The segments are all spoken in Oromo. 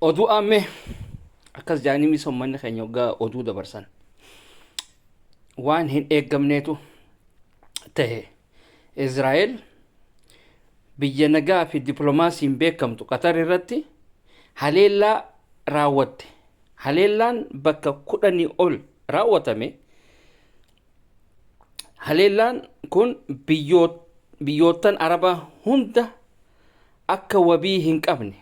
Oduu ammee akkas jaanii misoommanni keenya waggaa oduu dabarsan waan hin eeggamneetu ta'e. Izraa'el biyya nagaa fi dippiloomaasiin beekamtu Qatar irratti haleellaa raawwatte. Haleellaan bakka 10 ol raawwatame. Haleellaan kun biyyoottan Arabaa hunda akka wabii hin qabne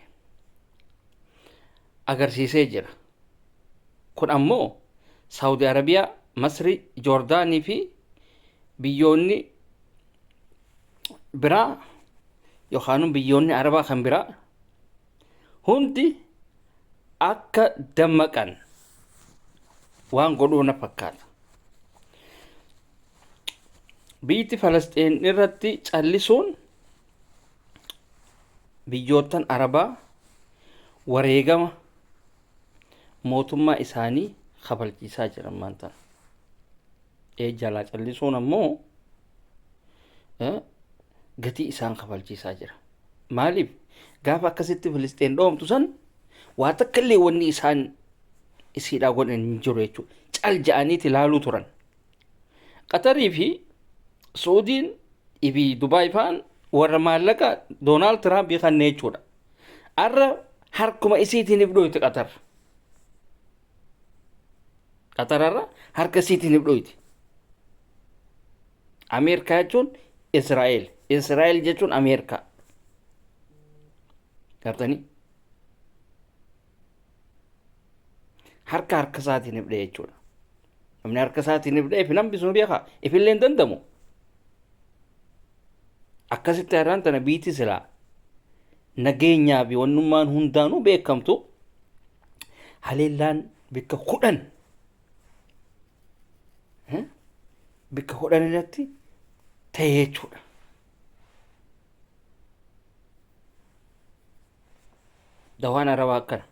agarsiisee jira. Kun ammoo Saudi Arabiyaa, Masri, Joordaanii fi biyyoonni biraa yookaan biyyoonni Arabaa kan biraa hundi akka dammaqan waan godhuu na fakkaata. Biyyi Falastiin irratti callisuun biyyoottan Arabaa wareegama mootummaa isaanii kabalchiisaa jiran maanta. Jalaa callisuun ammoo gatii isaan kabalchiisaa jira. Maaliif gaafa akkasitti Filistiin dhoomtu san waa takka illee wanni isaan isiidhaa godhan hin jiru jechuudha. Cal ja'aniiti ilaaluu turan. Qatarii fi Suudiin fi Dubaay fa'aan warra maallaqa Doonaald Tiraamp kanneen jechuudha. Har'a harkuma isiitiin ibdooyti Qatar. Qatararra harka isiitiin ibdooyti. Ameerikaa jechuun Israa'el. Israa'el jechuun Ameerikaa. Gartanii harka isaatiin ibdee jechuudha. Namni harka isaatiin ibdee fi namni sun beekaa ifillee hin dandamu. Akkasitti har'aan tana biitii silaa nageenyaa fi wannummaan hundaanuu beekamtu haleellaan bikka 10 irratti ta'e jechuudha. Dawaan Arabaa akkana.